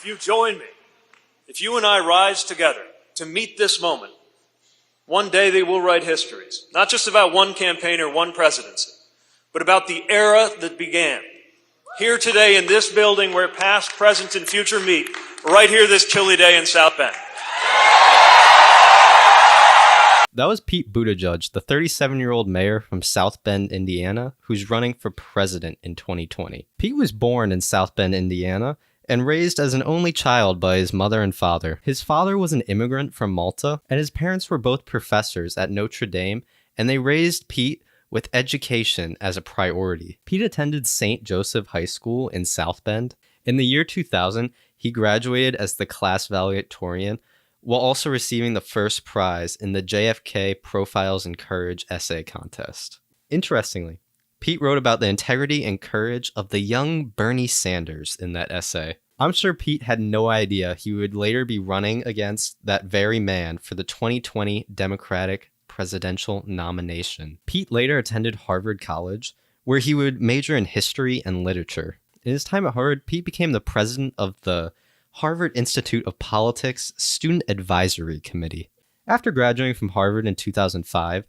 you join me, if you and I rise together to meet this moment, one day they will write histories, not just about one campaign or one presidency, but about the era that began. Here today in this building where past, present, and future meet, right here this chilly day in South Bend. That was Pete Buttigieg, the 37-year-old mayor from South Bend, Indiana, who's running for president in 2020. Pete was born in South Bend, Indiana, and raised as an only child by his mother and father. His father was an immigrant from Malta, and his parents were both professors at Notre Dame, and they raised Pete with education as a priority. Pete attended St. Joseph High School in South Bend. In the year 2000, he graduated as the class valedictorian, while also receiving the first prize in the JFK Profiles in Courage essay contest. Interestingly, Pete wrote about the integrity and courage of the young Bernie Sanders in that essay. I'm sure Pete had no idea he would later be running against that very man for the 2020 Democratic presidential nomination. Pete later attended Harvard College, where he would major in history and literature. In his time at Harvard, Pete became the president of the Harvard Institute of Politics Student Advisory Committee. After graduating from Harvard in 2005,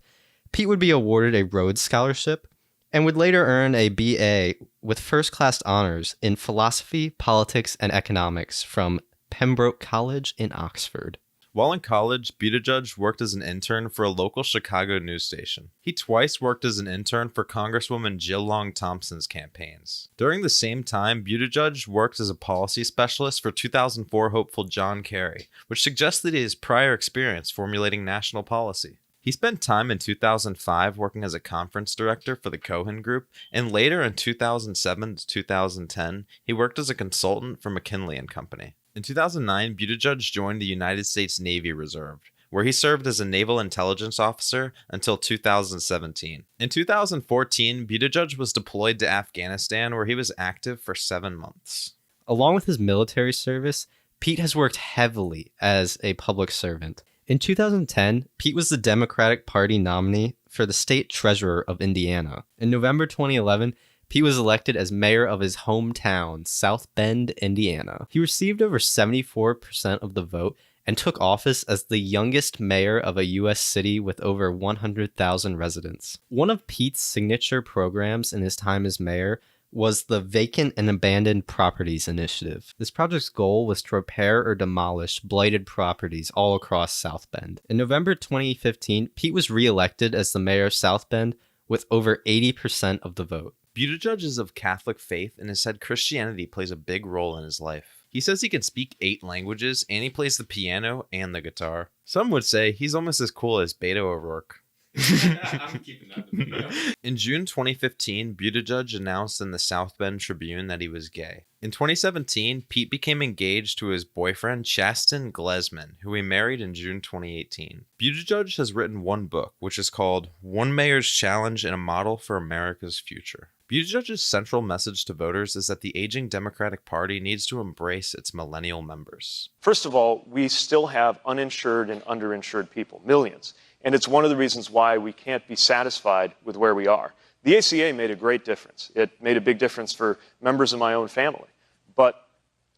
Pete would be awarded a Rhodes Scholarship and would later earn a BA with first-class honors in philosophy, politics, and economics from Pembroke College in Oxford. While in college, Buttigieg worked as an intern for a local Chicago news station. He twice worked as an intern for Congresswoman Jill Long Thompson's campaigns. During the same time, Buttigieg worked as a policy specialist for 2004 hopeful John Kerry, which suggested his prior experience formulating national policy. He spent time in 2005 working as a conference director for the Cohen Group, and later in 2007 to 2010, he worked as a consultant for McKinley & Company. In 2009, Buttigieg joined the United States Navy Reserve, where he served as a naval intelligence officer until 2017. In 2014, Buttigieg was deployed to Afghanistan, where he was active for 7 months. Along with his military service, Pete has worked heavily as a public servant. In 2010, Pete was the Democratic Party nominee for the state treasurer of Indiana. In November 2011, Pete was elected as mayor of his hometown, South Bend, Indiana. He received over 74% of the vote and took office as the youngest mayor of a U.S. city with over 100,000 residents. One of Pete's signature programs in his time as mayor was the Vacant and Abandoned Properties Initiative. This project's goal was to repair or demolish blighted properties all across South Bend. In November 2015, Pete was re-elected as the mayor of South Bend with over 80% of the vote. Buttigieg is of Catholic faith and has said Christianity plays a big role in his life. He says he can speak 8 languages and he plays the piano and the guitar. Some would say he's almost as cool as Beto O'Rourke. I'm keeping that. In June 2015, Buttigieg announced in the South Bend Tribune that he was gay. In 2017, Pete became engaged to his boyfriend, Chasten Glesman, who he married in June 2018. Buttigieg has written one book, which is called One Mayor's Challenge and a Model for America's Future. Buttigieg's central message to voters is that the aging Democratic Party needs to embrace its millennial members. First of all, we still have uninsured and underinsured people, millions. And it's one of the reasons why we can't be satisfied with where we are. The ACA made a great difference. It made a big difference for members of my own family. But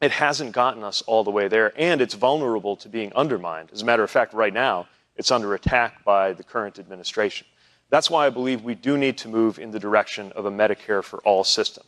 it hasn't gotten us all the way there, and it's vulnerable to being undermined. As a matter of fact, right now, it's under attack by the current administration. That's why I believe we do need to move in the direction of a Medicare for all system.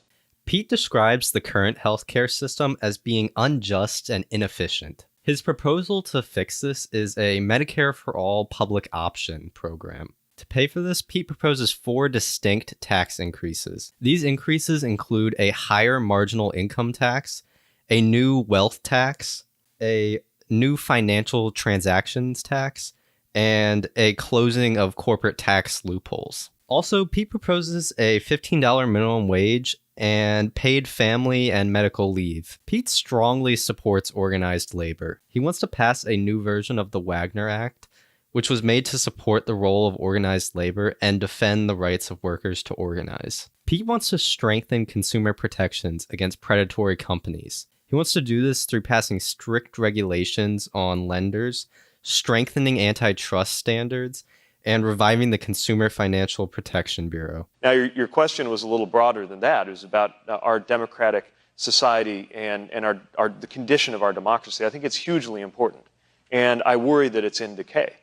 Pete describes the current healthcare system as being unjust and inefficient. His proposal to fix this is a Medicare for All public option program. To pay for this, Pete proposes 4 distinct tax increases. These increases include a higher marginal income tax, a new wealth tax, a new financial transactions tax, and a closing of corporate tax loopholes. Also, Pete proposes a $15 minimum wage and paid family and medical leave. Pete strongly supports organized labor. He wants to pass a new version of the Wagner Act, which was made to support the role of organized labor and defend the rights of workers to organize. Pete wants to strengthen consumer protections against predatory companies. He wants to do this through passing strict regulations on lenders, strengthening antitrust standards, and reviving the Consumer Financial Protection Bureau. Now, your question was a little broader than that. It was about our democratic society and the condition of our democracy. I think it's hugely important. And I worry that it's in decay.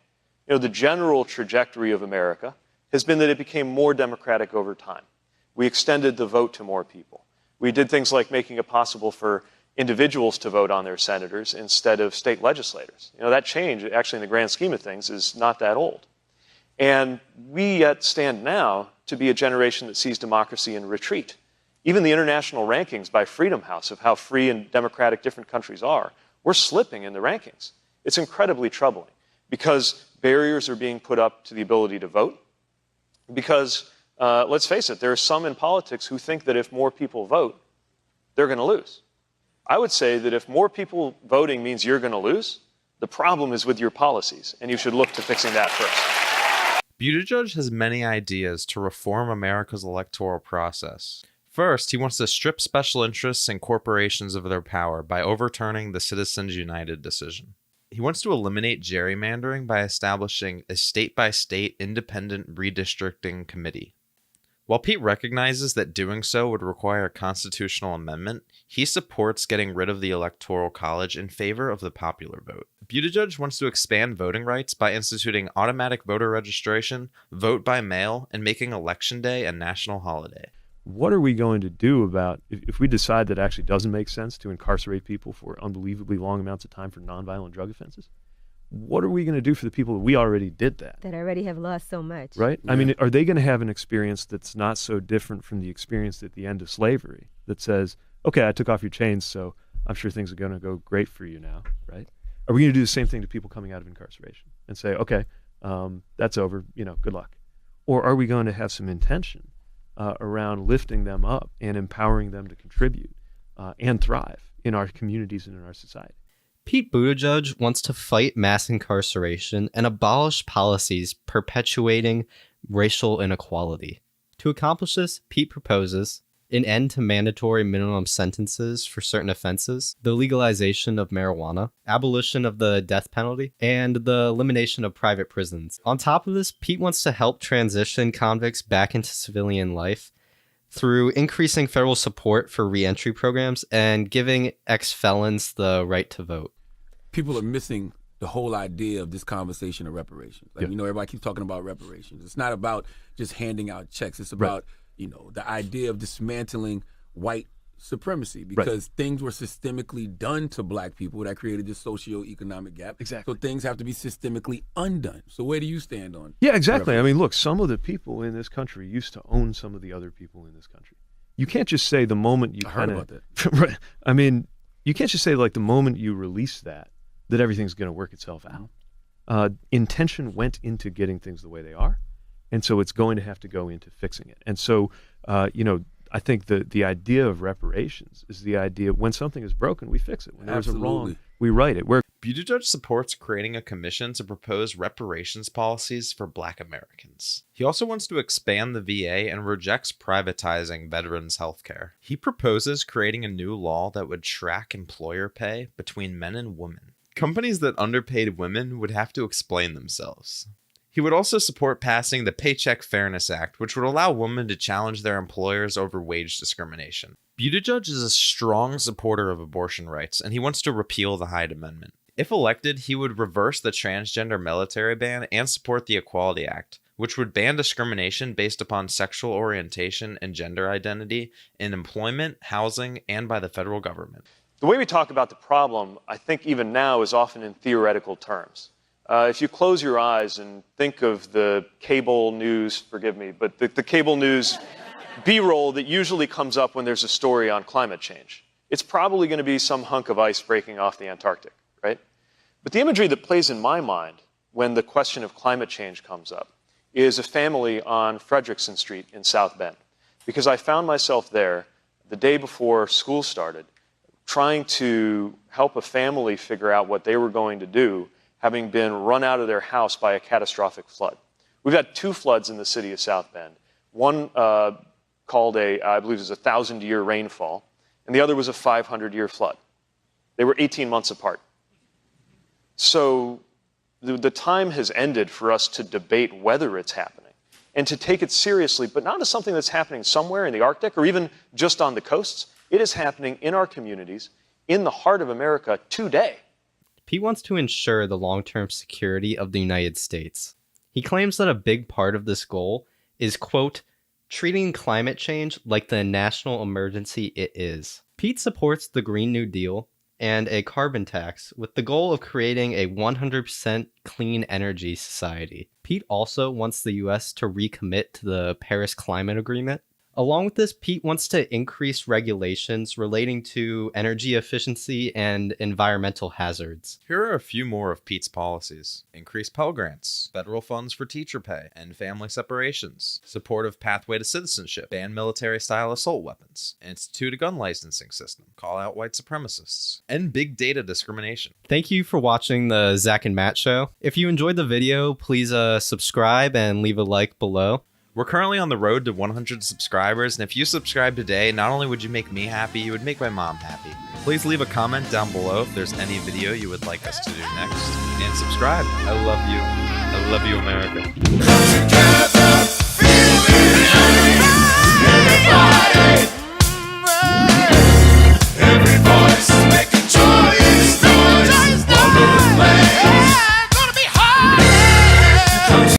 You know, the general trajectory of America has been that it became more democratic over time. We extended the vote to more people. We did things like making it possible for individuals to vote on their senators instead of state legislators. You know, that change, actually, in the grand scheme of things, is not that old. And we yet stand now to be a generation that sees democracy in retreat. Even the international rankings by Freedom House of how free and democratic different countries are, we're slipping in the rankings. It's incredibly troubling because barriers are being put up to the ability to vote. Because, let's face it, there are some in politics who think that if more people vote, they're going to lose. I would say that if more people voting means you're going to lose, the problem is with your policies, and you should look to fixing that first. Buttigieg has many ideas to reform America's electoral process. First, he wants to strip special interests and corporations of their power by overturning the Citizens United decision. He wants to eliminate gerrymandering by establishing a state-by-state independent redistricting committee. While Pete recognizes that doing so would require a constitutional amendment, he supports getting rid of the Electoral College in favor of the popular vote. Buttigieg wants to expand voting rights by instituting automatic voter registration, vote by mail, and making Election Day a national holiday. What are we going to do about, if we decide that it actually doesn't make sense to incarcerate people for unbelievably long amounts of time for nonviolent drug offenses? What are we going to do for the people that we already did that? That already have lost so much. Right? Yeah. I mean, are they going to have an experience that's not so different from the experience at the end of slavery that says, okay, I took off your chains, so I'm sure things are going to go great for you now, right? Are we going to do the same thing to people coming out of incarceration and say, okay, that's over, good luck? Or are we going to have some intention around lifting them up and empowering them to contribute and thrive in our communities and in our society? Pete Buttigieg wants to fight mass incarceration and abolish policies perpetuating racial inequality. To accomplish this, Pete proposes an end to mandatory minimum sentences for certain offenses, the legalization of marijuana, abolition of the death penalty, and the elimination of private prisons. On top of this, Pete wants to help transition convicts back into civilian life through increasing federal support for reentry programs and giving ex-felons the right to vote. People are missing the whole idea of this conversation of reparations. Like, everybody keeps talking about reparations. It's not about just handing out checks. It's about, the idea of dismantling white supremacy because things were systemically done to black people that created this socioeconomic gap. Exactly. So things have to be systemically undone. So where do you stand on? Yeah, exactly. I mean, look, some of the people in this country used to own some of the other people in this country. You can't just say the moment you heard about that. Right. I mean, you can't just say like the moment you release that everything's going to work itself out. Intention went into getting things the way they are, and so it's going to have to go into fixing it. And so, I think the idea of reparations is the idea when something is broken, we fix it. When there's a wrong, we right it. Buttigieg supports creating a commission to propose reparations policies for Black Americans. He also wants to expand the VA and rejects privatizing veterans' health care. He proposes creating a new law that would track employer pay between men and women. Companies that underpaid women would have to explain themselves. He would also support passing the Paycheck Fairness Act, which would allow women to challenge their employers over wage discrimination. Buttigieg is a strong supporter of abortion rights, and he wants to repeal the Hyde Amendment. If elected, he would reverse the transgender military ban and support the Equality Act, which would ban discrimination based upon sexual orientation and gender identity in employment, housing, and by the federal government. The way we talk about the problem, I think even now, is often in theoretical terms. If you close your eyes and think of the cable news, forgive me, but the cable news B-roll that usually comes up when there's a story on climate change, it's probably going to be some hunk of ice breaking off the Antarctic, right? But the imagery that plays in my mind when the question of climate change comes up is a family on Frederickson Street in South Bend. Because I found myself there the day before school started, trying to help a family figure out what they were going to do, having been run out of their house by a catastrophic flood. We've had two floods in the city of South Bend. One called I believe it was a 1,000-year rainfall, and the other was a 500-year flood. They were 18 months apart. So the time has ended for us to debate whether it's happening and to take it seriously, but not as something that's happening somewhere in the Arctic or even just on the coasts, It is happening in our communities, in the heart of America today. Pete wants to ensure the long-term security of the United States. He claims that a big part of this goal is, quote, treating climate change like the national emergency it is. Pete supports the Green New Deal and a carbon tax with the goal of creating a 100% clean energy society. Pete also wants the US to recommit to the Paris Climate Agreement. Along with this, Pete wants to increase regulations relating to energy efficiency and environmental hazards. Here are a few more of Pete's policies. Increase Pell Grants, federal funds for teacher pay, end family separations, supportive pathway to citizenship, ban military-style assault weapons, institute a gun licensing system, call out white supremacists, end big data discrimination. Thank you for watching the Zach and Matt Show. If you enjoyed the video, please subscribe and leave a like below. We're currently on the road to 100 subscribers, and if you subscribe today, not only would you make me happy, you would make my mom happy. Please leave a comment down below if there's any video you would like us to do next. And subscribe. I love you. I love you, America.